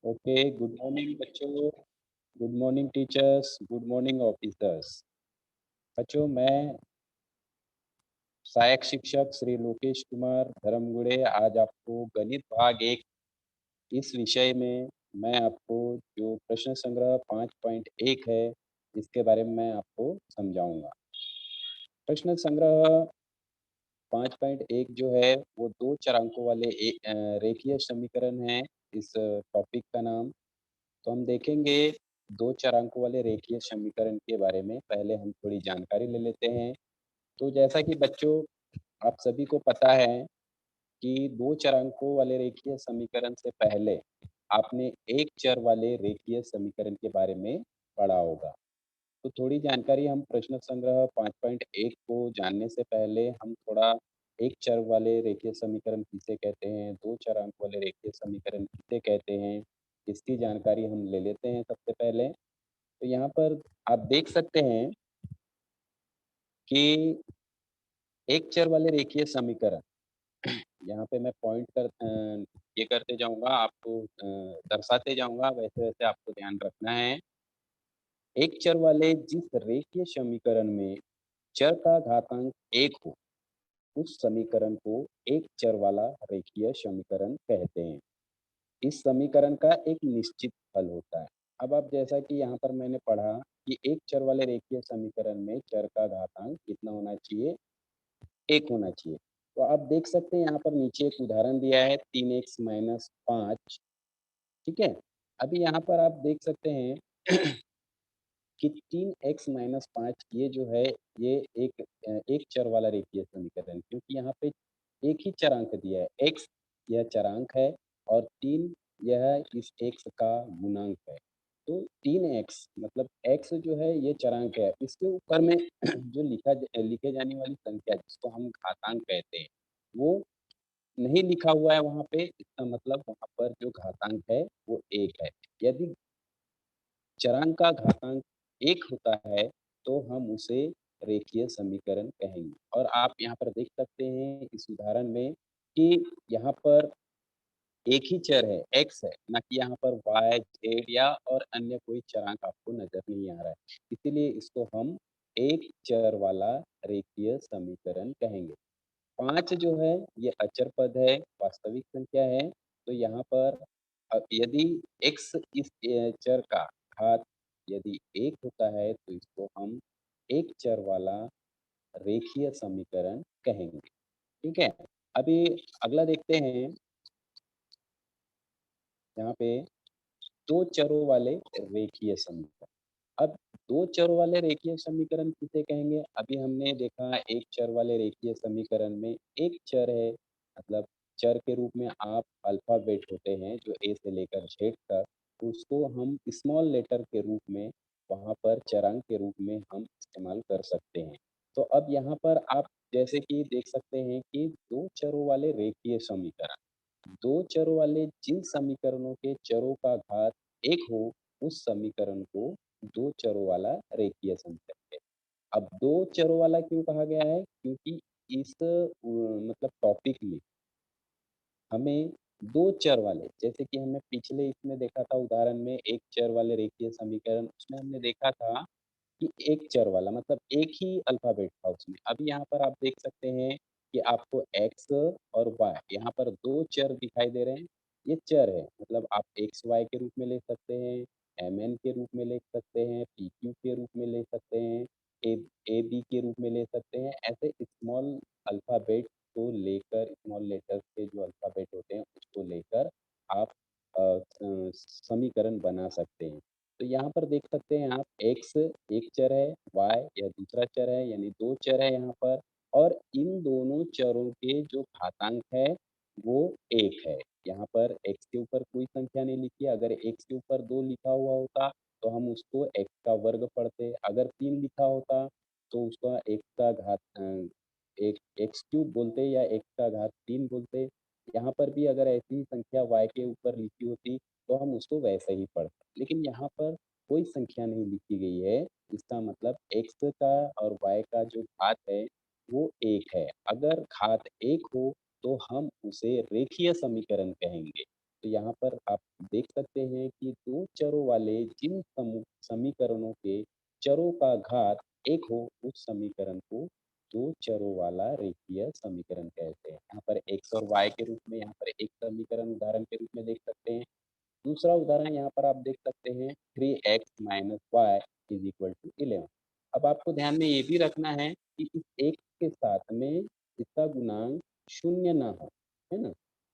Okay, good morning बच्चों, good morning teachers, good morning officers. बच्चों, मैं सहायक शिक्षक श्री लोकेश कुमार धर्मगुड़े आज आपको गणित भाग 1 इस विषय में मैं आपको जो प्रश्न संग्रह 5.1 है, इसके बारे में मैं आपको समझाऊँगा। प्रश्न संग्रह 5.1 जो है वो 2 चरांकों वाले रेखीय समीकरण है, इस टॉपिक का नाम। तो हम देखेंगे 2 चरांकों वाले रेखीय समीकरण के बारे में। पहले हम थोड़ी जानकारी ले लेते हैं। तो जैसा कि बच्चों आप सभी को पता है कि 2 चरांकों वाले रेखीय समीकरण से पहले आपने एक चर वाले रेखीय समीकरण के बारे में पढ़ा होगा। तो थोड़ी जानकारी हम प्रश्न संग्रह 5.1 को जानने से पहले हम थोड़ा एक चर वाले रेखीय समीकरण किसे कहते हैं, 2 चरांक वाले रेखीय समीकरण किसे कहते हैं, इसकी जानकारी हम ले लेते हैं सबसे पहले। तो यहाँ पर आप देख सकते हैं कि एक चर वाले रेखीय समीकरण, यहाँ पे मैं ये करते जाऊँगा, आपको दर्शाते जाऊँगा, वैसे-वैसे आपको ध्यान रखना है। एक चर वाले जिस रेखीय समीकरण में चर का घातांक 1 हो, उस समीकरण को एक चर वाला रेखीय समीकरण कहते हैं। इस समीकरण का एक निश्चित हल होता है। अब आप जैसा कि यहाँ पर मैंने पढ़ा कि एक चर वाले रेखीय समीकरण में चर का घातांक कितना होना चाहिए? 1 होना चाहिए। तो आप देख सकते हैं यहाँ पर नीचे एक उदाहरण दिया है 3x माइनस 5, ठीक है? अभी यहाँ पर आप देख सकते हैं कि 3x माइनस 5 ये जो है ये एक चर वाला रेखीय समीकरण है, क्योंकि यहाँ पे एक ही चरांक दिया है, x यह चरांक है और 3 यह इस x का गुणांक है। तो 3x मतलब x जो है ये चरांक है, इसके ऊपर में जो लिखे जाने वाली संख्या जिसको हम घातांक कहते हैं, वो नहीं लिखा हुआ है वहाँ पे, इसका मतलब वहाँ पर जो घातांक है वो 1 है। यदि चरांक का घातांक 1 होता है, तो हम उसे रेखीय समीकरण कहेंगे। और आप यहाँ पर देख सकते हैं इस उदाहरण में कि यहाँ पर एक ही चर है, x है, ना कि यहाँ पर y, z या और अन्य कोई चरांक आपको नज़र नहीं आ रहा है। इसीलिए इसको हम एक चर वाला रेखीय समीकरण कहेंगे। 5 जो है ये अचर पद है, वास्तविक संख्या है, तो यहाँ पर यदि x इस चर का घात यदि 1 होता है, तो इसको हम एक चर वाला रेखीय समीकरण कहेंगे, ठीक है? अभी अगला देखते हैं, यहाँ पे 2 चरों वाले रेखीय समीकरण। अब 2 चरों वाले रेखीय समीकरण किसे कहेंगे? अभी हमने देखा एक चर वाले रेखीय समीकरण में एक चर है, मतलब चर के रूप में आप अल्फ़ाबेट होते हैं जो ए से लेकर जेड तक, उसको हम स्मॉल लेटर के रूप में वहाँ पर चरांक के रूप में हम इस्तेमाल कर सकते हैं। तो अब यहाँ पर आप जैसे कि देख सकते हैं कि 2 चरों वाले रेखीय समीकरण, 2 चरों वाले जिन समीकरणों के चरों का घात 1 हो, उस समीकरण को 2 चरों वाला रेखीय समीकरण कहते हैं। अब 2 चरों वाला क्यों कहा गया है? क्योंकि इस मतलब टॉपिक में हमें 2 चर वाले, जैसे कि हमने पिछले इसमें देखा था उदाहरण में एक चर वाले रेखीय समीकरण, उसमें हमने देखा था कि एक चर वाला मतलब एक ही अल्फ़ाबेट था उसमें। अभी यहाँ पर आप देख सकते हैं कि आपको x और y यहाँ पर 2 चर दिखाई दे रहे हैं। ये चर है, मतलब आप xy के रूप में ले सकते हैं, mn के रूप में ले सकते हैं, pq के रूप में ले सकते हैं, a ab के रूप में ले सकते हैं। ऐसे स्मॉल अल्फ़ाबेट को लेकर, स्मॉल लेटर्स के जो अल्फ़ाबेट होते हैं उसको लेकर आप समीकरण बना सकते हैं। तो यहाँ पर देख सकते हैं आप x एक चर है, y यह दूसरा चर है, यानी 2 चर है यहाँ पर, और इन दोनों चरों के जो घातांक है वो 1 है। यहाँ पर x के ऊपर कोई संख्या नहीं लिखी है, अगर x के ऊपर 2 लिखा हुआ होता तो हम उसको x का वर्ग पढ़ते, अगर 3 लिखा होता तो उसका x का घात एक x क्यूब बोलते या x का घात 3 बोलते। यहाँ पर भी अगर ऐसी ही संख्या y के ऊपर लिखी होती तो हम उसको वैसे ही पढ़ते। लेकिन यहाँ पर कोई संख्या नहीं लिखी गई है, इसका मतलब x का और y का जो घात है वो 1 है। अगर घात 1 हो तो हम उसे रेखीय समीकरण कहेंगे। तो यहाँ पर आप देख सकते हैं कि दो चरों वाले जिन समीकरणों के चरों का घात 1 हो, उस समीकरण को दो चरों वाला रेखीय समीकरण कहते हैं। यहाँ पर x और y के रूप में यहाँ पर एक समीकरण उदाहरण के रूप में देख सकते हैं। दूसरा उदाहरण यहाँ पर आप देख सकते हैं 3x minus y is equal to 11। अब आपको ध्यान में ये भी रखना है कि इस एक के साथ में इसका गुणांक शून्य ना हो, है ना?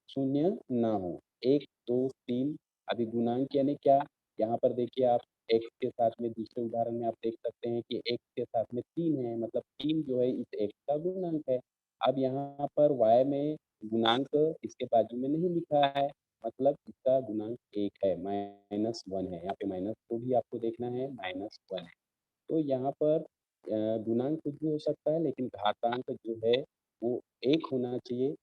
शून्य ना हो। 1, 2, 3 अभी गुणांक यानी क्या? यहाँ पर देखिए आप x के साथ में दूसरे उदाहरण में आप देख सकते हैं कि x के साथ में 3 है, मतलब 3 जो है इस x का गुणांक है। अब यहाँ पर y में गुणांक इसके बाजू में नहीं लिखा है, मतलब इसका गुणांक 1 है, -1 है। यहाँ पे माइनस को भी आपको देखना है, -1 है। तो यहाँ पर गुणांक कुछ भी हो सकता है, लेकिन घातांक जो है वो 1 होना चाहिए।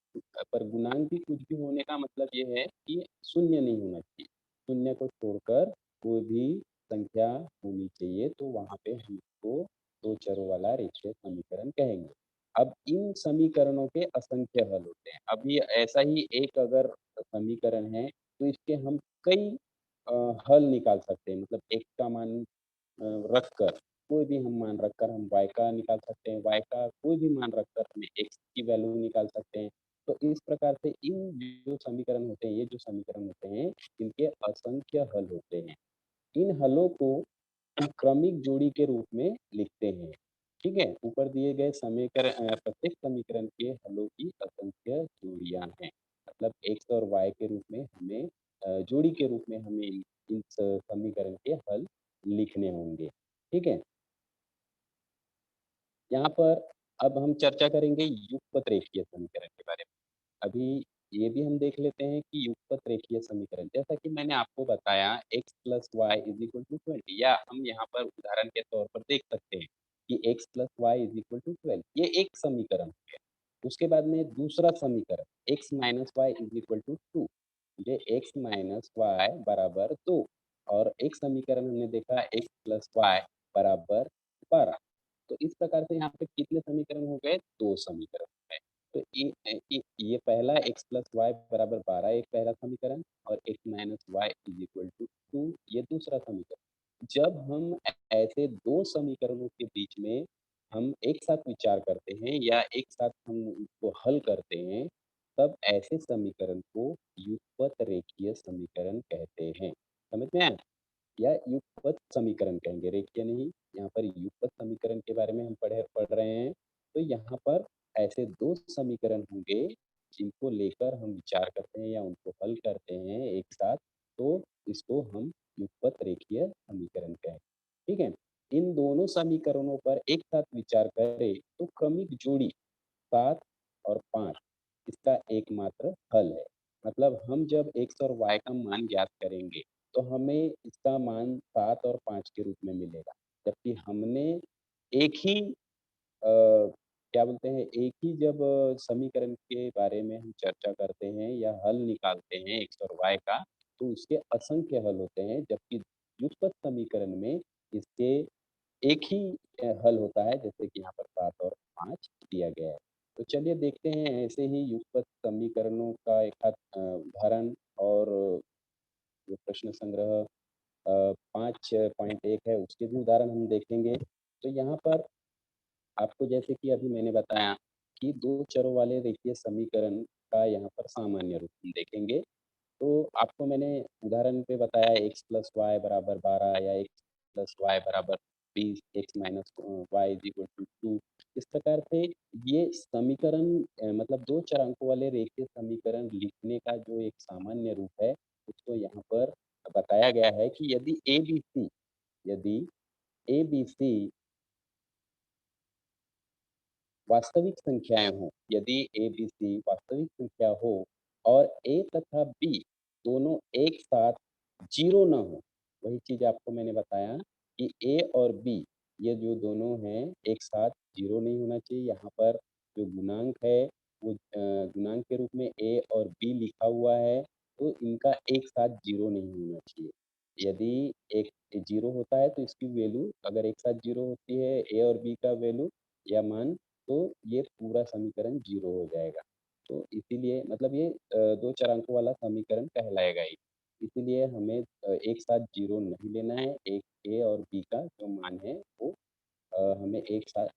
पर गुणांक भी कुछ भी होने का मतलब ये है कि शून्य नहीं होना चाहिए। शून्य को छोड़कर कोई भी संख्या होनी चाहिए, तो वहाँ पे हम इसको दो चरों वाला रेखीय समीकरण कहेंगे। अब इन समीकरणों के असंख्य हल होते हैं। अभी ऐसा ही एक अगर समीकरण है, तो इसके हम कई अ, हल निकाल सकते हैं। मतलब x का मान रखकर, कोई भी हम मान रखकर हम y का निकाल सकते हैं, y का कोई भी मान रखकर हमें x की वैल्यू निकाल सकते हैं। तो इस प्रकार से इन जो समीकरण होते हैं, ये जो समीकरण होते हैं, इनके असंख्य हल होते हैं। इन हलों को क्रमिक जोड़ी के रूप में लिखते हैं। ठीक है? ऊपर दिए गए प्रत्येक समीकरण के हलों की असंख्य जोड़ियाँ हैं। मतलब x और y के रूप में हमें जोड़ी के रूप में हमें इन समीकरण के हल लिखने होंगे। ठीक है? यहाँ पर अब हम चर्चा करेंगे युगपत रेखीय समीकरण के बारे में। अभी ये भी हम देख लेते हैं कि युगपत रेखीय समीकरण, जैसा कि मैंने आपको बताया x plus y is equal to 20, या हम यहाँ पर उदाहरण के तौर पर देख सकते हैं कि x plus y is equal to 12, ये एक समीकरण हो गया। उसके बाद में दूसरा समीकरण x minus y is equal to 2, ये x माइनस वाई बराबर 2, और एक समीकरण हमने देखा x प्लस वाई बराबर 12। तो इस प्रकार से यहाँ पे कितने समीकरण हो गए? 2 समीकरण हो गए। तो ये पहला x प्लस वाई बराबर 12 एक पहला समीकरण, और x minus y is equal to 2 ये दूसरा समीकरण। जब हम ऐसे दो समीकरणों के बीच में हम एक साथ विचार करते हैं या एक साथ हम उसको हल करते हैं, तब ऐसे समीकरण को युगपत रेखीय समीकरण कहते हैं। समझ में आया? या युगपत समीकरण कहेंगे, रेखीय नहीं। यहाँ पर युगपत समीकरण के बारे में हम पढ़ रहे हैं। तो यहाँ पर ऐसे दो समीकरण होंगे जिनको लेकर हम विचार करते हैं या उनको हल करते हैं एक साथ, तो इसको हम युगपत रेखीय समीकरण कहें। ठीक है? इन दोनों समीकरणों पर एक साथ विचार करें तो क्रमिक जोड़ी 7 और 5 इसका एकमात्र हल है। मतलब हम जब x और y का मान ज्ञात करेंगे, तो हमें इसका मान 7 और 5 के रूप में मिलेगा। जबकि हमने एक ही क्या बोलते हैं, एक ही जब समीकरण के बारे में हम चर्चा करते हैं या हल निकालते हैं x और y का, तो उसके असंख्य हल होते हैं, जबकि युगपत समीकरण में इसके एक ही हल होता है, जैसे कि यहाँ पर 7 और 5 दिया गया है। तो चलिए देखते हैं ऐसे ही युगपत समीकरणों का एक आध उदाहरण, और जो प्रश्न संग्रह 5.1 है उसके भी उदाहरण हम देखेंगे। तो यहाँ पर आपको जैसे कि अभी मैंने बताया कि दो चरों वाले रेखीय समीकरण का यहाँ पर सामान्य रूप हम देखेंगे। तो आपको मैंने उदाहरण पे बताया x प्लस वाई बराबर 12 या x प्लस वाई बराबर 20, x minus y is equal to 2। इस प्रकार से ये समीकरण मतलब दो चरांकों वाले रेखीय समीकरण लिखने का जो एक सामान्य रूप है, उसको यहाँ पर बताया गया है कि यदि यदि ए बी सी वास्तविक संख्या हो और ए तथा बी दोनों एक साथ जीरो ना हो, वही चीज़ आपको मैंने बताया कि ए और बी ये जो दोनों हैं एक साथ जीरो नहीं होना चाहिए। यहाँ पर जो गुणांक है वो गुणांक के रूप में ए और बी लिखा हुआ है, तो इनका एक साथ जीरो नहीं होना चाहिए। यदि एक जीरो होता है तो इसकी वैल्यू अगर एक साथ जीरो होती है ए और बी का वैल्यू या मान, तो ये पूरा समीकरण 0 हो जाएगा। तो इसीलिए मतलब ये 2 चरांकों वाला समीकरण कहलाएगा ये। इसीलिए हमें एक साथ 0 नहीं लेना है, एक ए और बी का जो मान है वो हमें एक साथ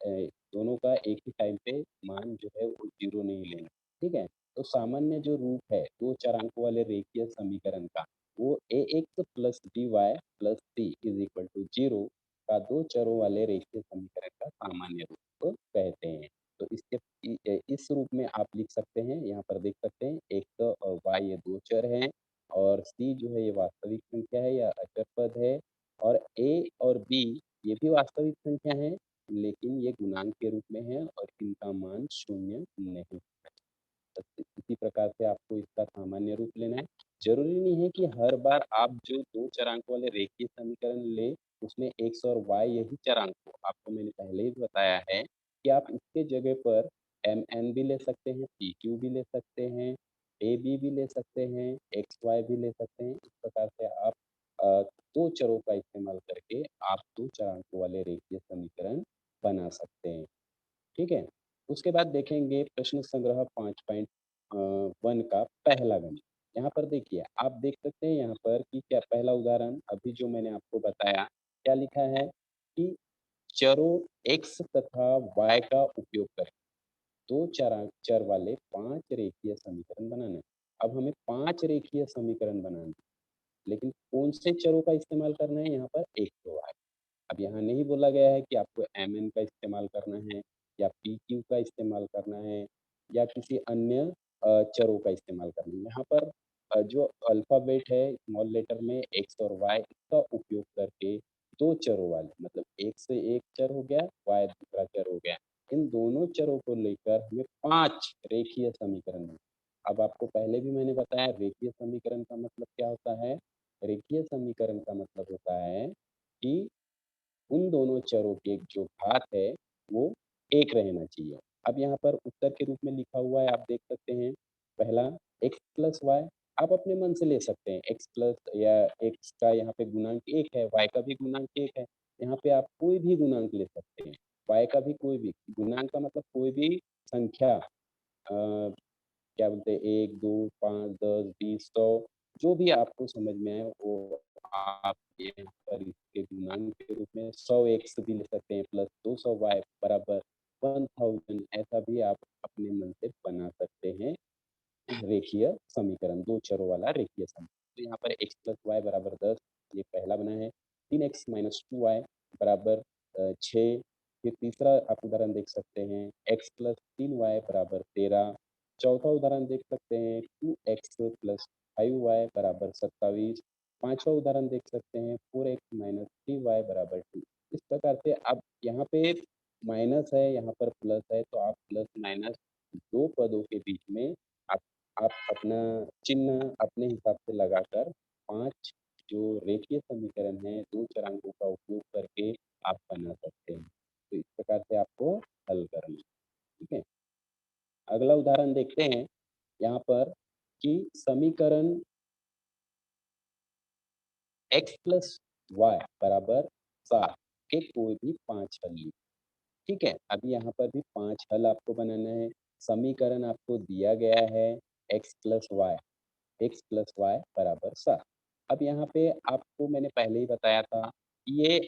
दोनों का एक ही टाइम पे मान जो है वो 0 नहीं लेना, ठीक है? तो सामान्य जो रूप है 2 चरांकों वाले रेखीय समीकरण का, वो ax plus by plus c is equal to 0 का 2 चरों वाले रेखीय समीकरण का सामान्य रूप कहते हैं। तो इस रूप में आप लिख सकते हैं, यहाँ पर देख सकते हैं x और y ये 2 चर हैं और c जो है ये वास्तविक संख्या है या अचर पद है और a और b ये भी वास्तविक संख्या है, लेकिन ये गुणांक के रूप में है और इनका मान 0 नहीं। तो इसी प्रकार से आपको इसका सामान्य रूप लेना है। ज़रूरी नहीं है कि हर बार आप जो 2 चरांक वाले रेखीय समीकरण लें, उसमें x और y यही चरांक हो। आपको मैंने पहले ही बताया है कि आप इसके जगह पर mn भी ले सकते हैं, pq भी ले सकते हैं, ab भी ले सकते हैं, xy भी ले सकते हैं। इस प्रकार से आप 2 चरों का इस्तेमाल करके आप 2 चरांकों वाले रेखीय समीकरण बना सकते हैं। ठीक है? उसके बाद देखेंगे प्रश्न संग्रह 5.1 का पहला गणित। यहाँ पर देखिए, आप देख सकते हैं यहाँ पर कि क्या पहला उदाहरण अभी जो मैंने आपको बताया, क्या लिखा है कि चरों x तथा y का उपयोग करके 2 चर वाले 5 रेखीय समीकरण बनाना है। अब हमें 5 रेखीय समीकरण बनाना है, लेकिन कौन से चरों का इस्तेमाल करना है यहाँ पर x और y। अब यहाँ नहीं बोला गया है कि आपको एमएन का इस्तेमाल करना है या पीक्यू का इस्तेमाल करना है या किसी अन्य चरों का इस्तेमाल करना है। यहाँ पर जो अल्फ़ाबेट है स्मॉल लेटर में एक्स और वाई इसका उपयोग करके 2 चरों वाले मतलब एक से एक चर हो गया, वाई दूसरा चर हो गया। इन दोनों चरों को लेकर हमें 5 रेखीय समीकरण हैं। अब आपको पहले भी मैंने बताया रेखीय समीकरण का मतलब क्या होता है? रेखीय समीकरण का मतलब होता है कि उन दोनों चरों के जो घात है, वो 1 रहना चाहिए। अब यहाँ पर उत्तर के रूप में लिखा हुआ है, आप देख सकते हैं, पहला x प्लस वाई आप अपने मन से ले सकते हैं, x प्लस या x का यहाँ पे गुणांक 1 है, y का भी गुणांक 1 है। यहाँ पे आप कोई भी गुणांक ले सकते हैं, y का भी कोई भी गुणांक का मतलब कोई भी संख्या क्या बोलते हैं 1, 2, 5, 10, 20, 100 जो भी आपको समझ में आए वो आप यहाँ पर इसके गुणांक के रूप में 100 एक्स भी ले सकते हैं प्लस 200 वाई बराबर 1000 ऐसा भी आप अपने मन से बना सकते हैं रेखीय समीकरण 2 चरों वाला रेखीय समीकरण। तो यहाँ पर x प्लस वाई बराबर 10 ये पहला बना है, 3x माइनस 2y बराबर 6 फिर तीसरा आप उदाहरण देख सकते हैं x प्लस 3y बराबर 13 चौथा उदाहरण देख सकते हैं 2x प्लस 5y बराबर 27 पांचवा उदाहरण देख सकते हैं 4x माइनस 3y बराबर 2 इस प्रकार से अब यहाँ पे माइनस है यहाँ पर प्लस है तो आप प्लस माइनस दो पदों के बीच में आप अपना चिन्ह अपने हिसाब से लगाकर 5 जो रेखीय समीकरण है 2 चरांकों का उपयोग करके आप बना सकते हैं। तो इस प्रकार से आपको हल करना है, ठीक है? अगला उदाहरण देखते हैं यहाँ पर कि समीकरण x प्लस वाई बराबर 7 के कोई भी 5 हल लिखें। ठीक है, अभी यहाँ पर भी 5 हल आपको बनाना है। समीकरण आपको दिया गया है x plus y x plus y बराबर 7। अब यहाँ पे आपको मैंने पहले ही बताया था कि ये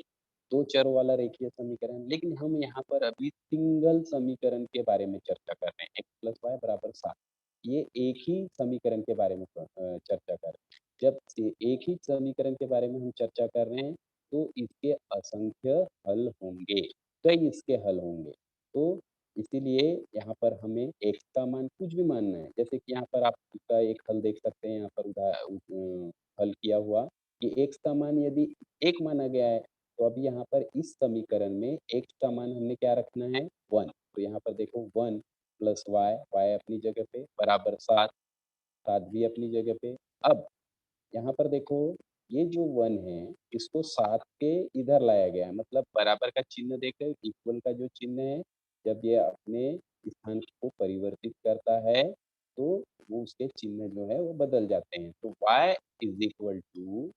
2 चरों वाला रेखीय समीकरण लेकिन हम यहाँ पर अभी सिंगल समीकरण के बारे में चर्चा कर रहे हैं, एक्स प्लस वाई बराबर 7। ये एक ही समीकरण के बारे में चर्चा कर रहे हैं। जब एक ही समीकरण के बारे में हम चर्चा कर रहे हैं, तो इसके असंख्य हल होंगे, कई इसके हल होंगे। तो इसीलिए यहाँ पर हमें x का मान कुछ भी मानना है। जैसे कि यहाँ पर आप इसका एक हल देख सकते हैं यहाँ पर हल किया हुआ कि x का मान यदि 1 माना गया है, तो अभी यहाँ पर इस समीकरण में x का मान हमने क्या रखना है 1। तो यहाँ पर देखो 1 प्लस वाई, वाई अपनी जगह पे बराबर 7, 7 भी अपनी जगह पे। अब यहाँ पर देखो ये जो 1 है इसको 7 के इधर लाया गया है मतलब बराबर का चिन्ह देकर इक्वल का जो चिन्ह है जब ये अपने स्थान को परिवर्तित करता है तो वो उसके चिन्ह जो है वो बदल जाते हैं। तो y is equal to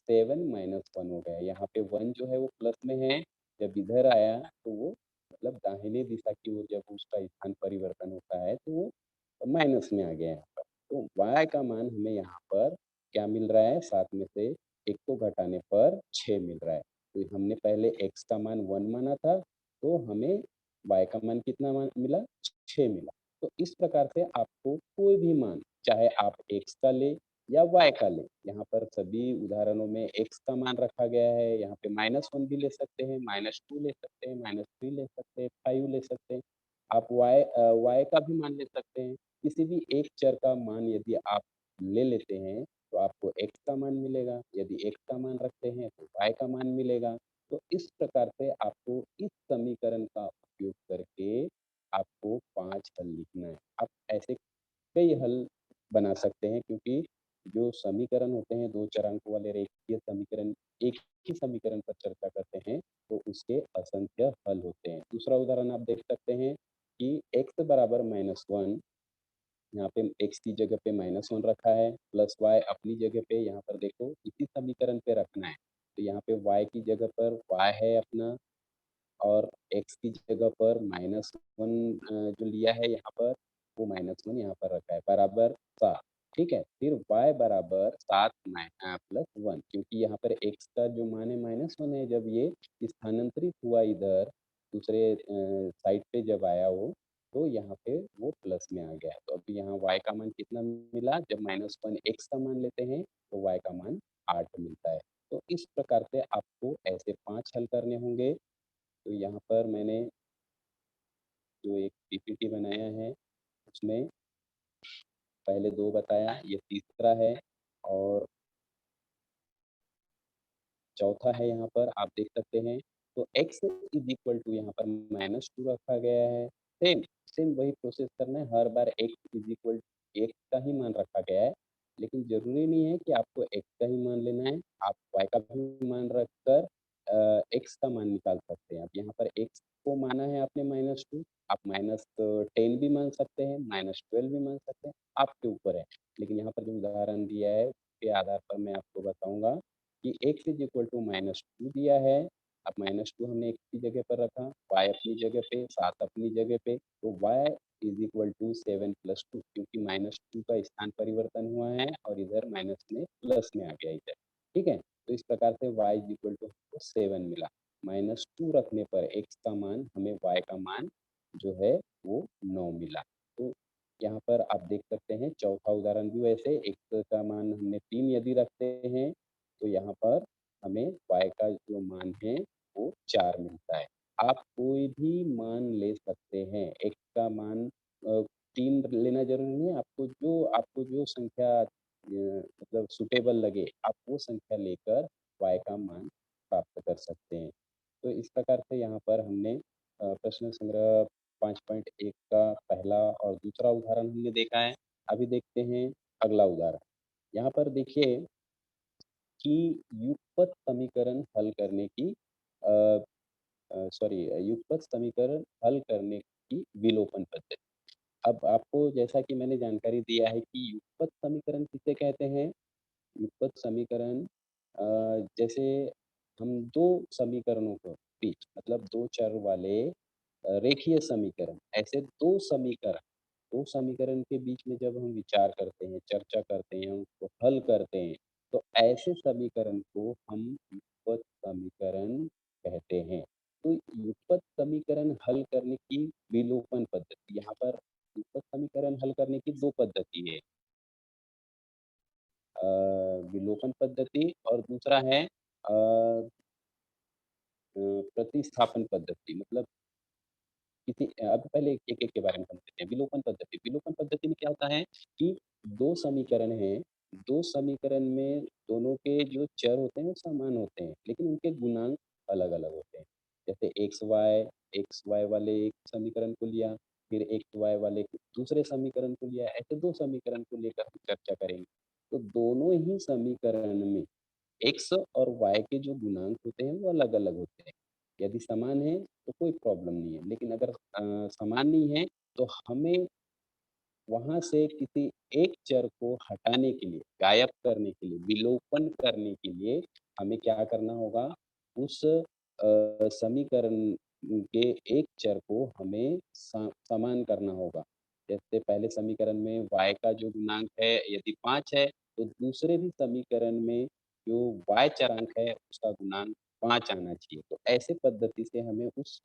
7 minus 1 हो गया। यहाँ पे 1 जो है वो प्लस में है, जब इधर आया तो वो मतलब दाहिने दिशा की ओर जब उसका स्थान परिवर्तन होता है तो वो माइनस में आ गया यहाँ पर। तो y का मान हमें यहाँ पर क्या मिल रहा है? 7 में से 1 को घटाने पर 6 मिल रहा है। तो हमने पहले x का मान 1 माना था, तो हमें y का मान कितना मान मिला? 6 मिला। तो इस प्रकार से आपको कोई भी मान, चाहे आप x का लें या y का लें, यहाँ पर सभी उदाहरणों में x का मान रखा गया है, यहाँ पे -1 भी ले सकते हैं, -2 ले सकते हैं, -3 ले सकते हैं, 5 ले सकते हैं। आप y का भी मान ले सकते हैं। किसी भी एक चर का मान यदि आप ले लेते हैं, तो आपको x का मान मिलेगा, यदि x का मान रखते हैं तो y का मान मिलेगा। तो इस प्रकार से आपको इस समीकरण का उपयोग करके आपको 5 हल लिखना है। आप ऐसे कई हल बना सकते हैं, क्योंकि जो समीकरण होते हैं 2 चरांकों वाले रेखीय समीकरण एक ही समीकरण पर चर्चा करते हैं, तो उसके असंख्य हल होते हैं। दूसरा उदाहरण आप देख सकते हैं कि x बराबर -1, यहाँ पे x की जगह पे -1 रखा है, प्लस y अपनी जगह पे यहाँ पर देखो इसी समीकरण पे रखना है। तो यहाँ पे y की जगह पर y है अपना, और x की जगह पर -1 जो लिया है यहाँ पर, वो -1 यहाँ पर रखा है, बराबर 7, ठीक है? फिर y बराबर 7 प्लस 1, क्योंकि यहाँ पर x का जो मान है -1 है, जब ये स्थानांतरित हुआ इधर दूसरे साइड पे जब आया वो, तो यहाँ पे वो प्लस में आ गया। तो अभी यहाँ y का मान कितना मिला? जब -1 x का मान लेते हैं, तो y का मान 8 मिलता है। तो इस प्रकार से आपको ऐसे 5 हल करने होंगे। तो यहाँ पर मैंने जो एक पीपीटी बनाया है, उसमें पहले 2 बताया, ये तीसरा है और चौथा है यहाँ पर आप देख सकते हैं। तो x इज़ इक्वल टू यहाँ पर -2 रखा गया है। सेम सेम वही प्रोसेस करना है, हर बार x इज़ इक्वल x का ही मान रखा गया है, लेकिन ज़रूरी नहीं है कि आपको x का ही मान लेना है, आप y का भी मान रखकर x का मान निकाल सकते हैं। अब यहाँ पर x को माना है आपने -2, आप -10 भी मान सकते हैं, -12 भी मान सकते हैं, आपके ऊपर है। लेकिन यहाँ पर जो उदाहरण दिया है, उसके आधार पर मैं आपको बताऊँगा कि x इज़ इक्वल टू -2 दिया है। अब -2 हमने x की जगह पर रखा, y अपनी जगह पे, 7 अपनी जगह पे, तो y is equal to 7 plus 2, क्योंकि -2 का स्थान परिवर्तन हुआ है और इधर माइनस में प्लस में आ गया इधर, ठीक है? तो इस प्रकार से y इज़ इक्वल टू हमको 7 मिला। -2 रखने पर x का मान, हमें y का मान जो है वो 9 मिला। तो यहाँ पर आप देख सकते हैं चौथा उदाहरण भी वैसे, x का मान हमने 3 यदि रखते हैं, तो यहाँ पर हमें y का जो मान है वो 4 मिलता है। आप कोई भी मान ले सकते हैं, x का मान 3 लेना ज़रूरी नहीं है, आपको जो संख्या मतलब सूटेबल लगे, आप वो संख्या लेकर y का मान प्राप्त कर सकते हैं। तो इस प्रकार से यहाँ पर हमने प्रश्न संग्रह 5.1 का पहला और दूसरा उदाहरण हमने देखा है। अभी देखते हैं अगला उदाहरण। यहाँ पर देखिए कि युगपत समीकरण हल करने की अ सॉरी युगपत समीकरण हल करने की विलोपन पद्धति। अब आपको जैसा कि मैंने जानकारी दिया है कि युगपत समीकरण किसे कहते हैं? युगपत समीकरण जैसे हम 2 समीकरणों को बीच मतलब 2 चर वाले रेखीय समीकरण, ऐसे 2 समीकरण के बीच में जब हम विचार करते हैं, चर्चा करते हैं, उसको हल करते हैं, तो ऐसे समीकरण को हम युगपत समीकरण कहते हैं। तो युगपत समीकरण हल करने की विलोपन पद्धति, यहाँ पर युगपत समीकरण हल करने की 2 पद्धति है। अ, विलोपन पद्धति और दूसरा है प्रतिस्थापन पद्धति, मतलब अब पहले एक-एक के बारे में समझते हैं। विलोपन पद्धति में क्या होता है कि 2 समीकरण हैं, 2 समीकरण में दोनों के जो चर होते हैं वो समान होते हैं, लेकिन उनके गुणांक अलग-अलग होते हैं। जैसे एक्स वाई वाले एक समीकरण को लिया, फिर एक्स वाई वाले दूसरे समीकरण को लिया, ऐसे 2 समीकरण को लेकर हम चर्चा करेंगे। तो दोनों ही समीकरण में एक्स और वाई के जो गुणांक होते हैं वो अलग-अलग होते हैं। यदि समान है तो कोई प्रॉब्लम नहीं है, लेकिन अगर समान नहीं है तो हमें वहाँ से किसी एक चर को हटाने के लिए, गायब करने के लिए, विलोपन करने के लिए हमें क्या करना होगा? उस समीकरण के एक चर को हमें समान करना होगा। जैसे पहले समीकरण में y का जो गुणांक है यदि 5 है, तो दूसरे भी समीकरण में जो y चरांक है उसका गुणांक 5 आना चाहिए। तो ऐसे पद्धति से हमें उस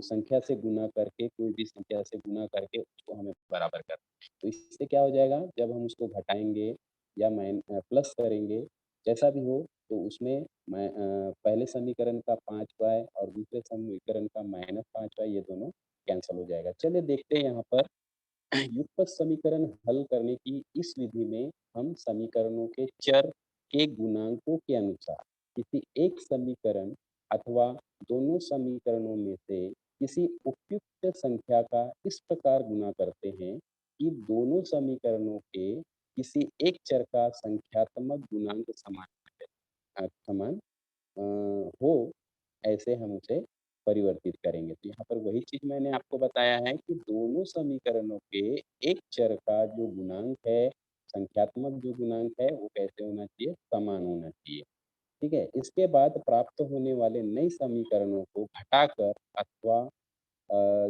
संख्या से गुणा करके कोई भी संख्या से गुणा करके उसको हमें बराबर करना है। तो इससे क्या हो जाएगा जब हम उसको घटाएँगे या प्लस करेंगे, जैसा भी हो तो उसमें पहले समीकरण का 5y और दूसरे समीकरण का -5y ये दोनों कैंसल हो जाएगा। चलिए देखते हैं यहाँ पर युगपत समीकरण हल करने की इस विधि में हम समीकरणों के चर के गुणांकों के अनुसार किसी एक समीकरण अथवा दोनों समीकरणों में से किसी उपयुक्त संख्या का इस प्रकार गुणा करते हैं कि दोनों समीकरणों के किसी एक चर का संख्यात्मक गुणांक समान हो, ऐसे हम उसे परिवर्तित करेंगे। तो यहाँ पर वही चीज़ मैंने आपको बताया है कि दोनों समीकरणों के एक चर का जो गुणांक है, संख्यात्मक जो गुणांक है, वो कैसे होना चाहिए? समान होना चाहिए। ठीक है? इसके बाद प्राप्त होने वाले नए समीकरणों को घटाकर अथवा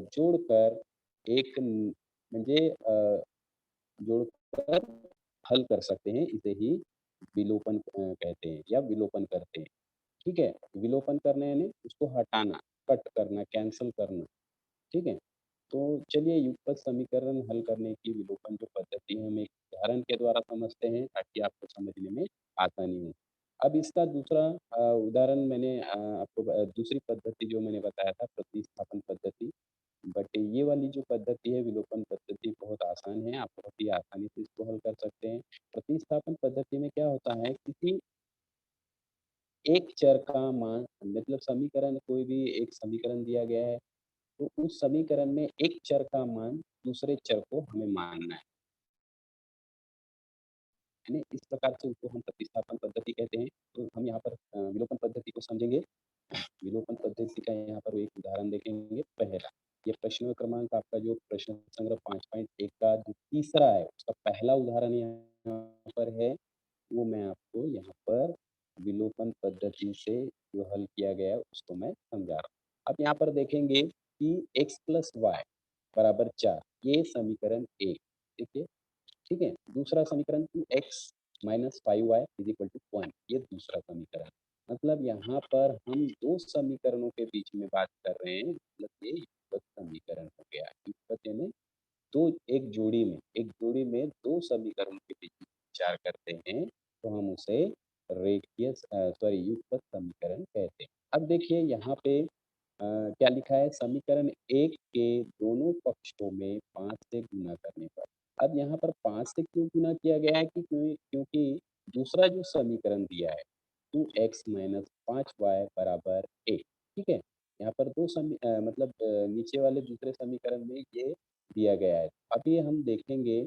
जोड़कर एक न म्हणजे जोड़कर हल कर सकते हैं। इसे ही विलोपन कहते हैं या विलोपन करते हैं। ठीक है? विलोपन करना यानी उसको हटाना, कट करना, कैंसल करना, ठीक है? तो चलिए युगपत समीकरण हल करने की विलोपन जो पद्धति है हम एक उदाहरण के द्वारा समझते हैं ताकि आपको समझने में आसानी हो। अब इसका दूसरा उदाहरण मैंने आपको दूसरी पद्धति जो मैंने बताया था प्रतिस्थापन पद्धति, बट ये वाली जो पद्धति है विलोपन पद्धति बहुत आसान है, आप बहुत ही आसानी से इसको हल कर सकते हैं। प्रतिस्थापन पद्धति में क्या होता है किसी एक चर का मान मतलब समीकरण कोई भी एक समीकरण दिया गया है, तो उस समीकरण में एक चर का मान दूसरे चर को हमें मानना है। यानी इस प्रकार से उसको हम प्रतिस्थापन पद्धति कहते हैं। तो हम यहाँ पर विलोपन पद्धति को समझेंगे। विलोपन पद्धति का यहाँ पर एक उदाहरण देखेंगे। पहला, ये प्रश्न क्रमांक आपका जो प्रश्न संग्रह 5.1 का जो तीसरा है, उसका पहला उदाहरण यहाँ पर है। वो मैं आपको यहाँ पर विलोपन पद्धति से जो हल किया गया है उसको मैं समझा रहा हूँ। अब यहाँ पर देखेंगे कि x प्लस वाई बराबर 4 ये समीकरण 1 ठीक है, ठीक है? दूसरा समीकरण 2x minus 5y is equal to 1 ये दूसरा समीकरण। मतलब यहाँ पर हम 2 समीकरणों के बीच में बात कर रहे हैं, मतलब ये युगपत समीकरण हो गया। युगपत यानी तो एक जोड़ी में 2 समीकरणों के बीच में विचार करते हैं, तो हम उसे युगपत समीकरण कहते हैं। अब देखिए यहाँ पे क्या लिखा है समीकरण 1 के दोनों पक्षों में 5 से गुणा करने पर। अब यहाँ पर 5 से क्यों गुणा किया गया है कि क्योंकि दूसरा जो समीकरण दिया है 2x माइनस 5y बराबर 1 ठीक है? यहाँ पर मतलब नीचे वाले दूसरे समीकरण में ये दिया गया है। अब ये हम देखेंगे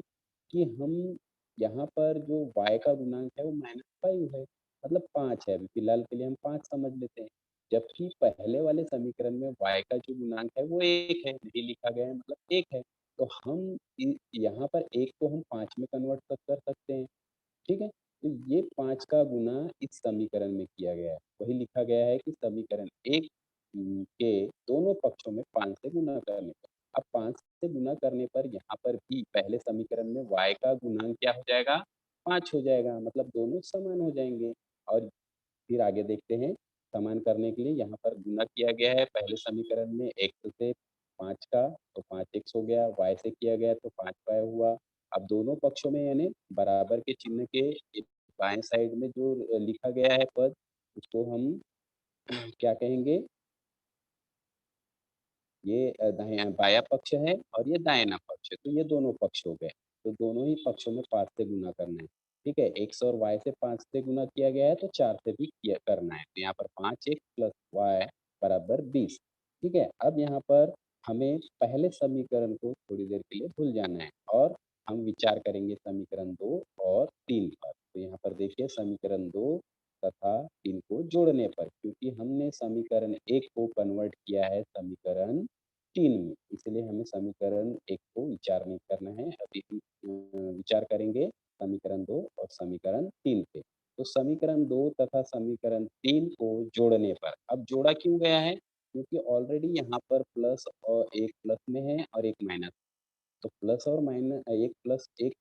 कि हम यहाँ पर जो y का गुणांक है वो -5 है, मतलब 5 है। अभी फिलहाल के लिए हम 5 समझ लेते हैं। जबकि पहले वाले समीकरण में y का जो गुणांक है वो 1 है, नहीं लिखा गया है मतलब 1 है। तो हम इ यहाँ पर 1 को हम 5 में कन्वर्ट कर सकते हैं। ठीक है? तो ये 5 का गुना इस समीकरण में किया गया है। वही लिखा गया है कि समीकरण 1 के दोनों पक्षों में 5 से गुणा करने पर। अब 5 से गुणा करने पर यहाँ पर भी पहले समीकरण में y का गुणांक क्या हो जाएगा? 5 हो जाएगा मतलब दोनों समान हो जाएँगे। और फिर आगे देखते हैं, समान करने के लिए यहाँ पर गुणा किया गया है पहले समीकरण में x से 5 का, तो 5x हो गया, y से किया गया तो 5y हुआ। अब दोनों पक्षों में यानी बराबर के चिन्ह के बाएँ साइड में जो लिखा गया है पद, उसको हम क्या कहेंगे? ये बायाँ पक्ष है और ये दाहिना पक्ष है, तो ये दोनों पक्ष हो गए। तो दोनों ही पक्षों में 5 से गुणा करना है, ठीक है? x और y से 5 से गुणा किया गया है, तो 4 से भी किया करना है। तो यहाँ पर 5x प्लस y बराबर 20, ठीक है? अब यहाँ पर हमें पहले समीकरण को थोड़ी देर के लिए भूल जाना है और हम विचार करेंगे समीकरण 2 और 3 पर। तो यहाँ पर देखिए समीकरण 2 तथा 3 को जोड़ने पर क्योंकि हमने समीकरण 1 को कन्वर्ट किया है समीकरण 3 में, इसलिए हमें समीकरण 1 को विचार नहीं करना है। अभी हम विचार करेंगे समीकरण 2 और समीकरण 3 पे। तो समीकरण 2 तथा समीकरण 3 को जोड़ने पर, अब जोड़ा क्यों गया है? क्योंकि ऑलरेडी यहाँ पर प्लस और एक प्लस में है और एक माइनस। तो प्लस और एक प्लस एक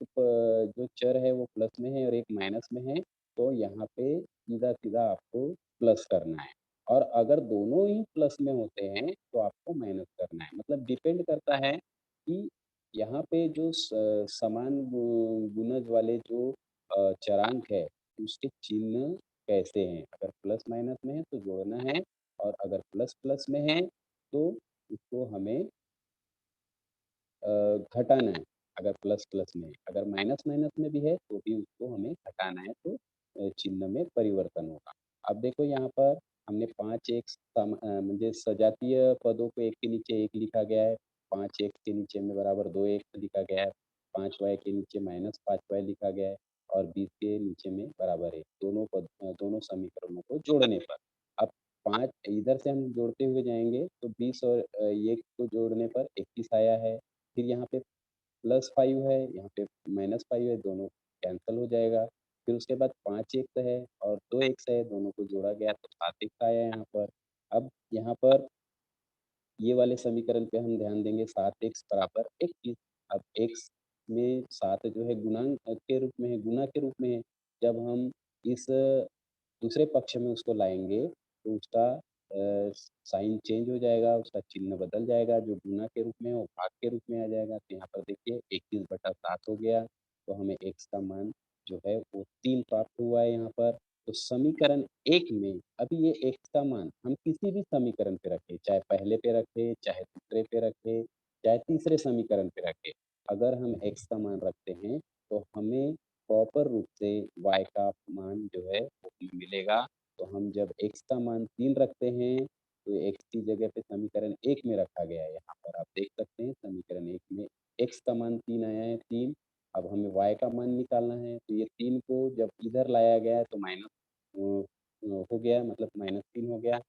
जो चर है वो प्लस में है और एक माइनस में है, तो यहाँ पे सीधा-सीधा आपको प्लस करना है। और अगर दोनों ही प्लस में होते हैं, तो आपको माइनस करना है। मतलब डिपेंड करता है कि यहाँ पे जो समान गुणज वाले जो चरांक है, उसके चिन्ह कैसे हैं। अगर प्लस माइनस में है तो जोड़ना है और अगर प्लस प्लस में है तो उसको हमें घटाना है, अगर प्लस प्लस में है। अगर माइनस माइनस में भी है तो भी उसको हमें घटाना है, तो चिन्ह में परिवर्तन होगा। अब देखो यहाँ पर हमने 5 एक्स म्हणजे सजातीय पदों को एक के नीचे एक लिखा गया है, 5 एक्स के नीचे में बराबर 2 एक्स लिखा गया है, 5 वाई के नीचे माइनस 5 वाई लिखा गया है और 20 के नीचे में बराबर है। दोनों समीकरणों को जोड़ने पर। अब 5 इधर से हम जोड़ते हुए जाएँगे तो 20 और 1 को जोड़ने पर 21 आया है। फिर यहाँ पे +5 है, यहाँ पे -5 है, दोनों कैंसल हो जाएगा। फिर उसके बाद 5 एक्स है और 2 एक्स है, दोनों को जोड़ा गया तो 7 एक्स आया यहाँ पर। अब यहाँ पर ये वाले समीकरण पे हम ध्यान देंगे 7x बराबर 21। अब x में 7 जो है गुणांक के रूप में है, गुणा के रूप में है। जब हम इस दूसरे पक्ष में उसको लाएँगे तो उसका साइन चेंज हो जाएगा, उसका चिन्ह बदल जाएगा, जो गुणा के रूप में है वो भाग के रूप में आ जाएगा। तो यहाँ पर देखिए 21/7 हो गया, तो हमें x का मान जो है वो 3 प्राप्त हुआ है यहाँ पर। तो समीकरण 1 में अभी ये x का मान हम किसी भी समीकरण पे रखें, चाहे पहले पे रखें, चाहे दूसरे पे रखें, चाहे तीसरे समीकरण पे रखें। अगर हम x का मान रखते हैं, तो हमें प्रॉपर रूप से y का मान जो है वो मिलेगा। तो हम जब x का मान 3 रखते हैं, तो x की जगह पे समीकरण 1 में रखा गया है। यहाँ पर आप देख सकते हैं समीकरण 1 में x का मान 3 आया है 3। अब हमें y का मान निकालना है, तो ये 3 को जब इधर लाया गया है तो माइनस हो गया, मतलब -3 हो गया।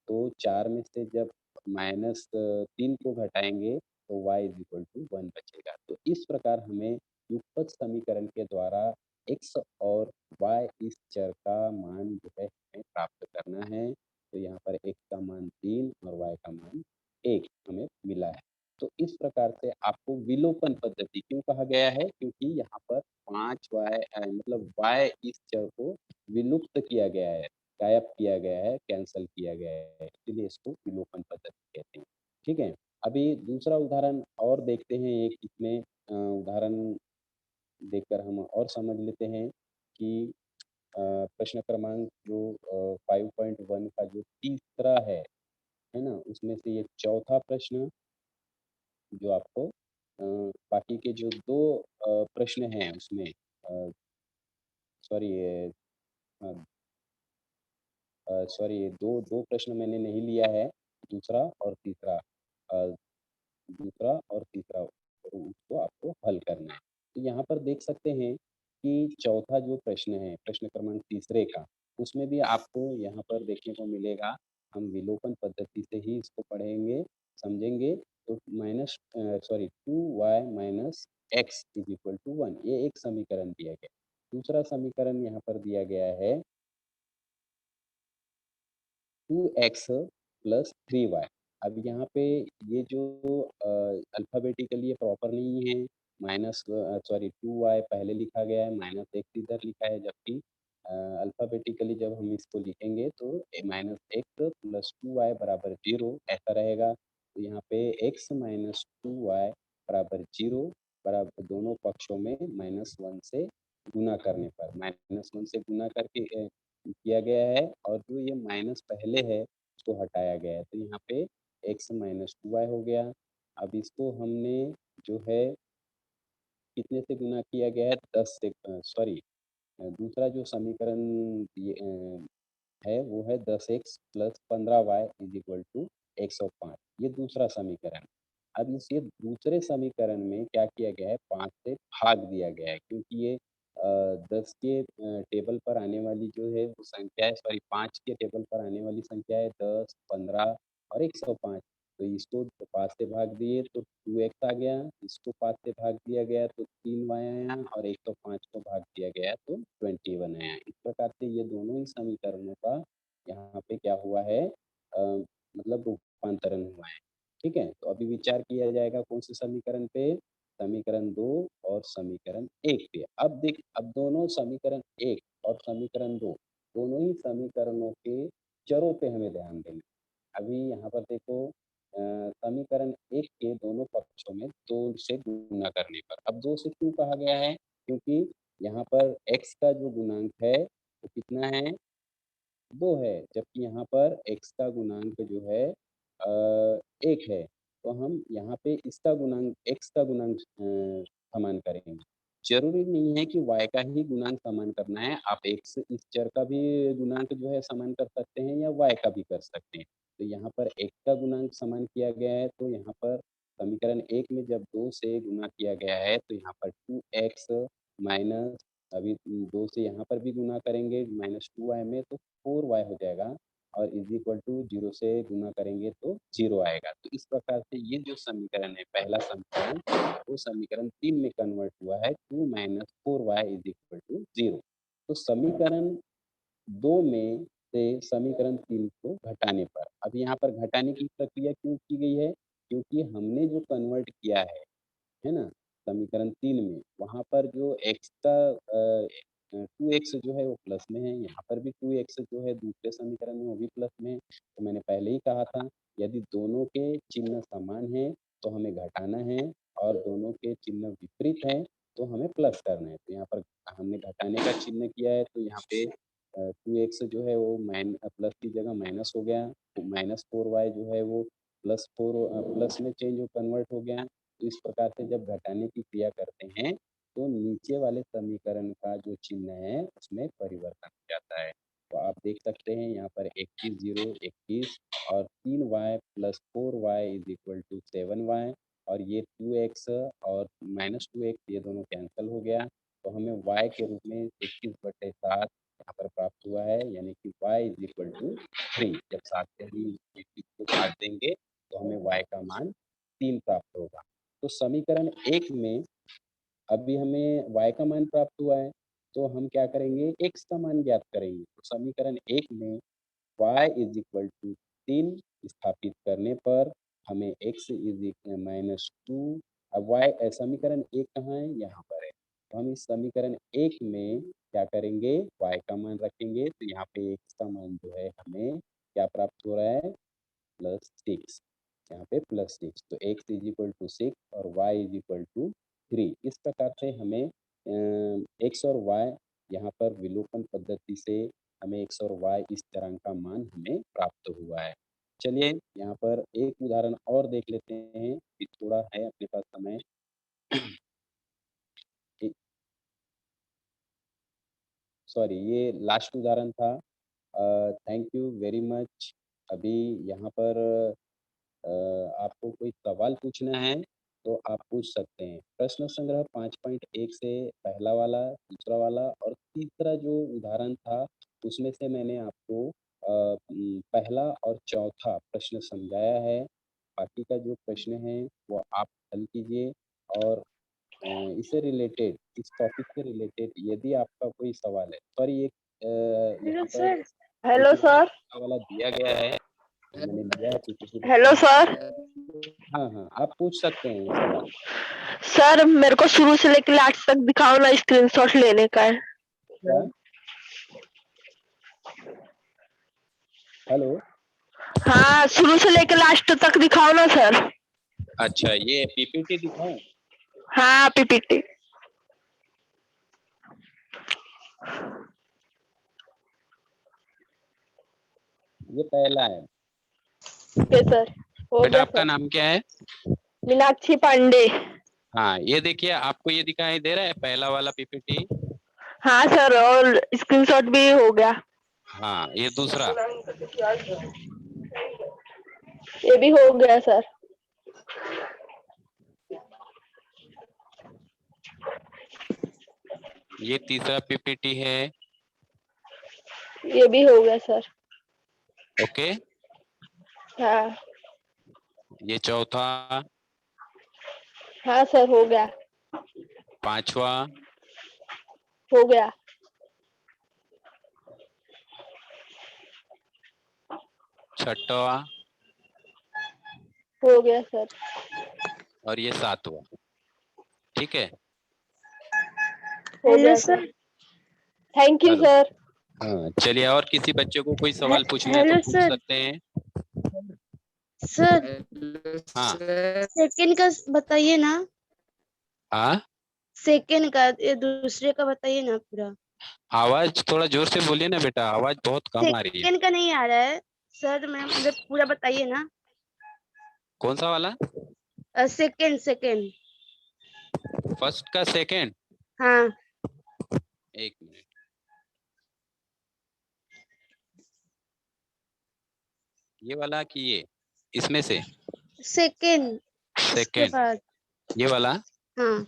तो 4 में से जब -3 को घटाएँगे तो y = 1 बचेगा। तो इस प्रकार हमें युगपत समीकरण के द्वारा x और y इस चर का मान जो है हमें प्राप्त करना है। तो यहाँ पर x का मान 3 और y का मान 1 हमें मिला है। तो इस प्रकार से आपको विलोपन पद्धति क्यों कहा गया है? क्योंकि यहाँ पर 5 मतलब y इस चर को विलुप्त किया गया है, गायब किया गया है, कैंसल किया गया है, इसीलिए इसको विलोपन पद्धति कहते हैं। ठीक है? अभी दूसरा उदाहरण और देखते हैं एक इसमें उदाहरण देखकर हम और समझ लेते हैं कि प्रश्न क्रमांक जो 5.1 का जो तीसरा है ना? उसमें से ये चौथा प्रश्न जो आपको बाकी के जो 2 प्रश्न हैं उसमें सॉरी अ सॉरी 2 प्रश्न मैंने नहीं लिया है, दूसरा और तीसरा अ, दूसरा और तीसरा उसको आपको हल करना है। तो यहाँ पर देख सकते हैं कि चौथा जो प्रश्न है, प्रश्न क्रमांक तीसरे का, उसमें भी आपको यहाँ पर देखने को मिलेगा, हम विलोपन पद्धति से ही इसको पढ़ेंगे, समझेंगे। तो sorry 2y minus x is equal to 1 ये एक समीकरण दिया गया है। दूसरा समीकरण यहाँ पर दिया गया है 2x प्लस 3y। अब यहाँ पे ये जो अल्फ़ाबेटिकली ये प्रॉपर नहीं है, सॉरी 2y पहले लिखा गया है, माइनस x इधर लिखा है, जबकि अल्फ़ाबेटिकली जब हम इसको लिखेंगे तो माइनस x प्लस 2y बराबर 0 ऐसा रहेगा। तो यहाँ पे x माइनस 2y बराबर 0 बराबर दोनों पक्षों में -1 से गुणा करने पर, -1 से गुणा करके किया गया है और जो ये माइनस पहले है उसको हटाया गया है। तो यहाँ पे x माइनस 2y हो गया। अब इसको हमने जो है कितने से गुणा किया गया है 10 से सॉरी दूसरा जो समीकरण है वो है 10x plus 15y is equal to 105 ये दूसरा समीकरण। अब इस ये दूसरे समीकरण में क्या किया गया है 5 से भाग दिया गया है क्योंकि ये 10 के टेबल पर आने वाली जो है वो संख्या है सॉरी 5 के टेबल पर आने वाली संख्या है 10, 15 और 105। तो इसको 5 से भाग दिए तो 2x आ गया, इसको 5 से भाग दिया गया तो 3y आया और 105 को भाग दिया गया तो 21 आया। इस प्रकार से ये दोनों ही समीकरणों का यहाँ पे क्या हुआ है मतलब रूपांतरण हुआ है। ठीक है? तो अभी विचार किया जाएगा कौन से समीकरण पे? समीकरण 2 और समीकरण 1 पे। अब देख, अब दोनों समीकरण 1 और समीकरण 2 दोनों ही समीकरणों के चरों पे हमें ध्यान देना है। अभी यहाँ पर देखो समीकरण 1 के दोनों पक्षों में 2 से गुणा करने पर, अब 2 से क्यों कहा गया है? क्योंकि यहाँ पर x का जो गुणांक है वो कितना है? 2 है, जबकि यहाँ पर x का गुणांक जो है 1 है। तो हम यहाँ पे इसका गुणांक x का गुणांक समान करेंगे। ज़रूरी नहीं है कि y का ही गुणांक समान करना है, आप x इस चर का भी गुणांक जो है समान कर सकते हैं या y का भी कर सकते हैं। तो यहाँ पर x का गुणांक समान किया गया है, तो यहाँ पर समीकरण 1 में जब 2 से गुणा किया गया है, तो यहाँ पर 2x माइनस, अभी 2 से यहाँ पर भी गुणा करेंगे -2y में, तो 4y हो जाएगा और इज़ इक्वल टू 0 से गुणा करेंगे तो 0 आएगा। तो इस प्रकार से ये जो समीकरण है, पहला समीकरण, वो समीकरण 3 में कन्वर्ट हुआ है 2 minus 4y is equal to 0। तो समीकरण 2 में से समीकरण 3 को घटाने पर, अब यहाँ पर घटाने की प्रक्रिया क्यों की गई है? क्योंकि हमने जो कन्वर्ट किया है ना? समीकरण 3 में, वहाँ पर जो x का 2x जो है वो प्लस में है, यहाँ पर भी 2x जो है दूसरे समीकरण में वो भी प्लस में है। तो मैंने पहले ही कहा था, यदि दोनों के चिन्ह समान हैं, तो हमें घटाना है और दोनों के चिन्ह विपरीत हैं, तो हमें प्लस करना है। तो यहाँ पर हमने घटाने का चिन्ह किया है, तो यहाँ पे 2x जो है वो प्लस की जगह माइनस हो गया, तो -4y जो है वो प्लस में चेंज हो कन्वर्ट हो गया। तो इस प्रकार से जब घटाने की क्रिया करते हैं, तो नीचे वाले समीकरण का जो चिन्ह है उसमें परिवर्तन हो जाता है। तो आप देख सकते हैं यहाँ पर 21 0 21 और 3y plus 4y is equal to 7y, और ये 2x और -2x ये दोनों कैंसल हो गया, तो हमें y के रूप में 21/7 यहाँ पर प्राप्त हुआ है, यानी कि y इज इक्वल टू 3। जब 7 से हम 21 को काट देंगे तो हमें y का मान 3 प्राप्त होगा। तो समीकरण 1 में अभी हमें y का मान प्राप्त हुआ है, तो हम क्या करेंगे? x का मान ज्ञात करेंगे। तो समीकरण 1 में y इज इक्वल टू 3 स्थापित करने पर हमें x इज -2, अब समीकरण 1 कहाँ है? यहाँ पर है। तो हम इस समीकरण 1 में क्या करेंगे? y का मान रखेंगे, तो यहाँ पे x का मान जो है हमें क्या प्राप्त हो रहा है? +6, यहाँ पे +6, तो x इज इक्वल टू 6 और y इज इक्वल टू 3। इस प्रकार से हमें x और y यहाँ पर विलोपन पद्धति से हमें x और y इस तरंग का मान हमें प्राप्त हुआ है। चलिए यहाँ पर एक उदाहरण और देख लेते हैं कि थोड़ा है अपने पास समय। सॉरी, ये लास्ट उदाहरण था। Thank you very much. अभी यहाँ पर अ, आपको कोई सवाल पूछना है तो आप पूछ सकते हैं। प्रश्न संग्रह 5.1 से पहला वाला, दूसरा वाला और तीसरा जो उदाहरण था, उसमें से मैंने आपको पहला और चौथा प्रश्न समझाया है। बाकी का जो प्रश्न है वो आप हल कीजिए, और इससे रिलेटेड, इस टॉपिक से रिलेटेड यदि आपका कोई सवाल है, सॉरी एक हेलो यहाँ पर सर। हेलो एक सर। वाला दिया गया है, मैंने लिया है पीपीटी हेलो दिखाने के सर। लिए। हाँ, हाँ, आप पूछ सकते हैं सवाल। सर मेरे को शुरू से लेकर लास्ट तक दिखाओ ना, स्क्रीनशॉट लेने का है। क्या? हेलो? हाँ, शुरू से लेकर लास्ट तक दिखाओ ना सर। अच्छा, ये पीपीटी दिखाऊं? हाँ पीपीटी। ये पहला है। ओके सर, हो बेटा गया आपका सर। नाम क्या है? मीनाक्षी पांडे। हाँ, ये देखिए आपको ये दिखाई दे रहा है पहला वाला पीपीटी? हाँ सर, और स्क्रीनशॉट भी हो गया। हाँ, ये दूसरा? ये भी हो गया सर। ये तीसरा पीपीटी है। ये भी हो गया सर। ओके। हाँ। ये चौथा। हाँ सर, हो गया। पांचवा। हो गया। छठवा। हो गया सर। और ये सातवां। ठीक है। Hello sir, thank you hello. Sir. हाँ चलिए, और किसी बच्चे को कोई सवाल पूछना है तो हेलो पूछ सर। सकते हैं। सर हाँ सेकंड का बताइए ना, हाँ, सेकंड का ये दूसरे का बताइए ना पूरा। आवाज थोड़ा जोर से बोलिए ना बेटा, आवाज बहुत कम आ रही है। सेकंड का नहीं आ रहा है सर, मैं मतलब पूरा बताइए ना। कौन सा वाला? Second second. फर्स्ट का सेकंड? हाँ। एक मिनट। ये वाला कि ये, इसमें से सेकंड इसके सेकंड, बाद। ये वाला? हाँ।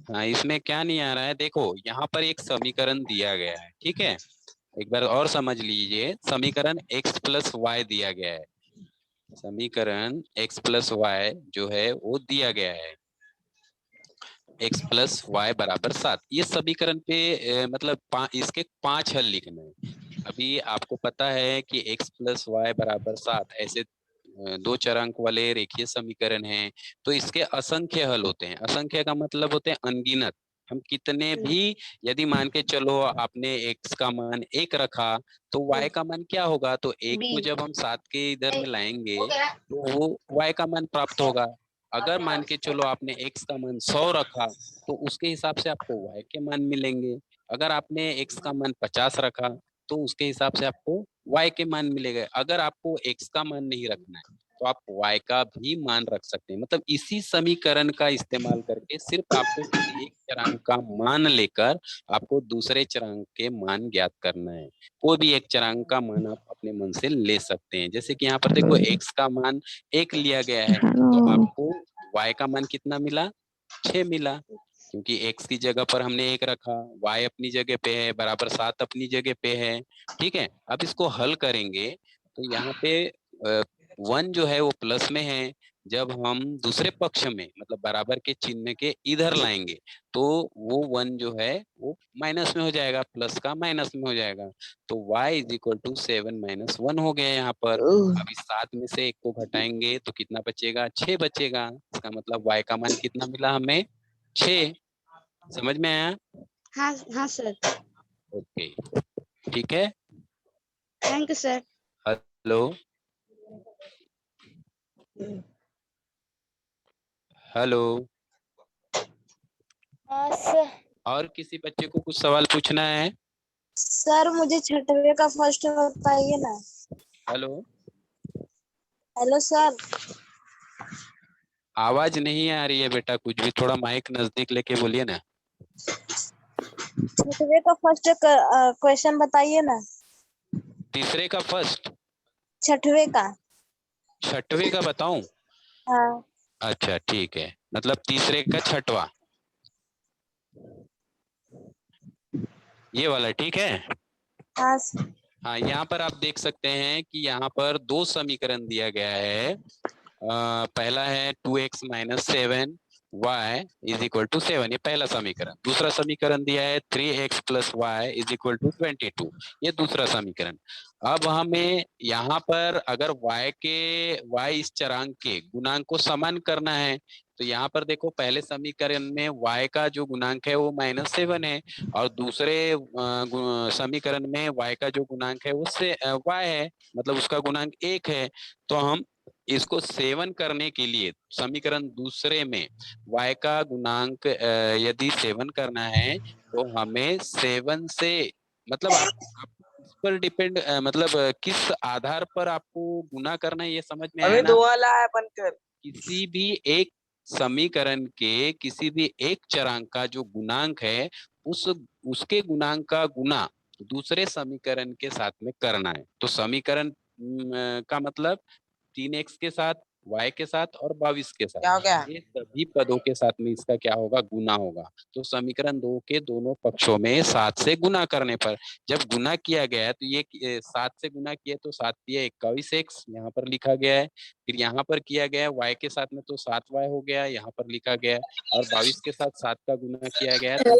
हाँ, इसमें क्या नहीं आ रहा है, देखो यहाँ पर एक समीकरण दिया गया है, ठीक है। एक बार और समझ लीजिए, समीकरण x प्लस वाई दिया गया है। समीकरण x प्लस वाई जो है वो दिया गया है, x प्लस वाई बराबर 7। ये समीकरण पे मतलब इसके 5 हल लिखना है। अभी आपको पता है कि x प्लस वाई बराबर 7 ऐसे दो चरांक वाले रेखीय समीकरण हैं, तो इसके असंख्य हल होते हैं। असंख्य का मतलब होते हैं अनगिनत। हम कितने भी, यदि मान के चलो आपने x का मान 1 रखा, तो y का मान क्या होगा? तो 1 बी। को जब हम 7 के इधर में लाएंगे तो वो y का मान प्राप्त होगा। अगर मान के चलो आपने x का मान 100 रखा, तो उसके हिसाब से आपको y के मान मिलेंगे। अगर आपने x का मान 50 रखा, तो उसके हिसाब से आपको y के मान मिलेगा। अगर आपको x का मान नहीं रखना है, तो आप y का भी मान रख सकते हैं। मतलब इसी समीकरण का इस्तेमाल करके सिर्फ आपको किसी एक चरांक का मान लेकर आपको दूसरे चरांक के मान ज्ञात करना है। कोई भी एक चरांक का मान आप अपने मन से ले सकते हैं। जैसे कि यहाँ पर देखो x का मान 1 लिया गया है, तो आपको y का मान कितना मिला? 6 मिला, क्योंकि x की जगह पर हमने 1 रखा, y अपनी जगह पे है, बराबर 7 अपनी जगह पे है। ठीक है, अब इसको हल करेंगे तो यहाँ पे 1 जो है वो प्लस में है। जब हम दूसरे पक्ष में मतलब बराबर के चिन्ह के इधर लाएंगे, तो वो 1 जो है वो माइनस में हो जाएगा, प्लस का माइनस में हो जाएगा। तो y इज इक्वल टू 7 - 1 हो गया यहाँ पर। अब इस 7 में से 1 को घटाएंगे तो कितना बचेगा? 6 बचेगा। इसका मतलब y का मान कितना मिला हमें? 6। समझ में आया? हाँ हाँ सर। ओके, ठीक है। Thank you sir. Hello hello. हाँ सर। और किसी बच्चे को कुछ सवाल पूछना है? सर मुझे छठवे का फर्स्ट बताइए ना। Hello, hello sir. आवाज नहीं आ रही है बेटा, कुछ भी थोड़ा माइक नजदीक लेके बोलिए ना। छठवे का फर्स्ट क्वेश्चन बताइए ना। तीसरे का फर्स्ट? छठवे का। छठवे का बताऊं? हाँ। अच्छा ठीक है, मतलब तीसरे का छठवा, ये वाला, ठीक है। हाँ हाँ, यहाँ पर आप देख सकते हैं कि यहाँ पर दो समीकरण दिया गया है। पहला है 2x - 7 y is equal to 7, ये पहला समीकरण। दूसरा समीकरण दिया है 3x + y is equal to 22, ये दूसरा समीकरण। अब हमें यहाँ पर अगर y इस चरांक के गुणांक को समान करना है, तो यहाँ पर देखो पहले समीकरण में y का जो गुणांक है वो -7 है, और दूसरे समीकरण में y का जो गुणांक है वो y है, मतलब उसका गुणांक 1 है। तो हम इसको सेवन करने के लिए समीकरण दूसरे में y का गुणांक यदि सेवन करना है, तो हमें 7 से, मतलब आप इस पर डिपेंड, मतलब किस आधार पर आपको गुना करना है, ये समझ में आया अबे ना? दो वाला है बंद कर। किसी भी एक समीकरण के किसी भी एक चरांक का जो गुणांक है, उस उसके गुणांक का गुना दूसरे समीकरण के साथ में करना है। तो समीकरण का मतलब 3x के साथ, y के साथ और 22 के साथ, क्या हो गया? ये सभी पदों के साथ में इसका क्या होगा? गुना होगा। तो समीकरण 2 के दोनों पक्षों में 7 से गुना करने पर, जब गुना किया गया है तो ये 7 से गुना किया तो 7 दिया 21x यहाँ पर लिखा गया है। फिर यहाँ पर किया गया है y के साथ में तो 7y हो गया, यहाँ पर लिखा गया है। और 22 के साथ 7 का गुना किया गया है तो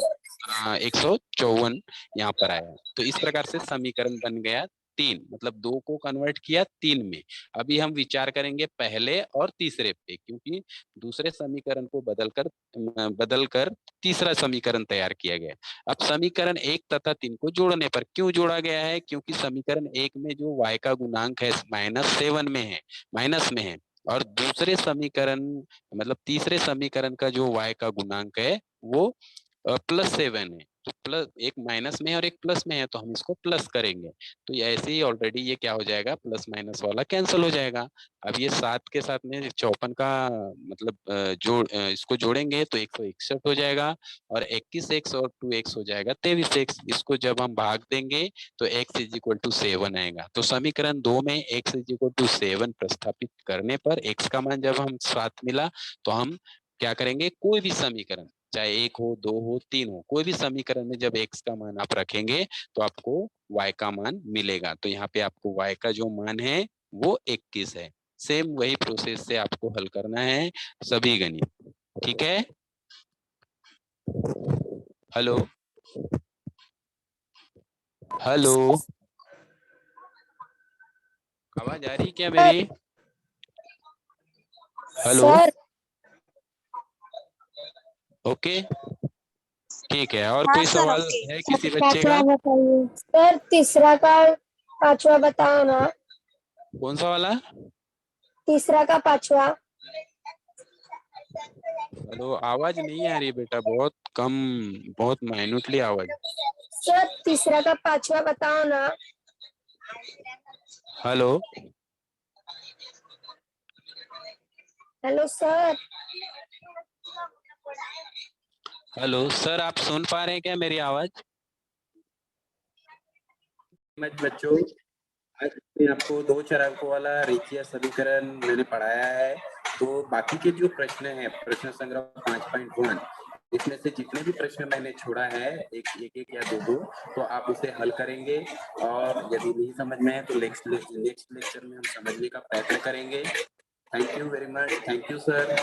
154 यहाँ पर आया। तो इस प्रकार से समीकरण बन गया 3, मतलब 2 को कन्वर्ट किया 3 में। अभी हम विचार करेंगे पहले और तीसरे पे, क्योंकि दूसरे समीकरण को बदलकर तीसरा समीकरण तैयार किया गया। अब समीकरण 1 तथा 3 को जोड़ने पर क्यों जोड़ा गया है? क्योंकि समीकरण 1 में जो y का गुणांक है -7 में है, माइनस में है, और दूसरे समीकरण मतलब तीसरे समीकरण का जो y का गुणांक है वो +7 है। तो प्लस, एक माइनस में है और एक प्लस में है, तो हम इसको प्लस करेंगे। तो ये ऐसे ही ऑलरेडी ये क्या हो जाएगा, प्लस माइनस वाला कैंसिल हो जाएगा। अब ये 7 के साथ में 54 का मतलब इसको जोड़ेंगे तो 161 हो जाएगा, और 21x और 2x हो जाएगा 23x। इसको जब हम भाग देंगे तो x = 7 आएगा। तो समीकरण 2 में x = 7 प्रतिस्थापित करने पर x का मान जब हम 7 मिला, तो हम क्या करेंगे, कोई भी समीकरण, चाहे 1 हो, 2 हो, 3 हो, कोई भी समीकरण में जब x का मान आप रखेंगे तो आपको y का मान मिलेगा। तो यहाँ पे आपको y का जो मान है वो 21 है। सेम वही प्रोसेस से आपको हल करना है सभी गणित, ठीक है। हेलो हेलो, आवाज आ रही क्या मेरी? हेलो, ओके, ठीक है। और कोई सवाल है किसी बच्चे का? बताइए सर, तीसरा का पांचवा बताओ ना। कौन सा वाला? तीसरा का पांचवा। हेलो, आवाज नहीं आ रही बेटा, बहुत कम, बहुत माइन्यूटली आवाज। सर तीसरा का पांचवा बताओ ना। Hello hello sir. Hello sir, आप सुन पा रहे हैं क्या मेरी आवाज? बच्चों, आज मैं आपको 2 चरांकों वाला रेखीय समीकरण मैंने पढ़ाया है। तो बाकी के जो प्रश्न है, प्रश्न संग्रह 5.1, इसमें से जितने भी प्रश्न मैंने छोड़ा है, एक या दो, तो आप उसे हल करेंगे, और यदि नहीं समझ में है तो नेक्स्ट लेक्चर में हम समझने का प्रयत्न करेंगे। Thank you very much. Thank you sir.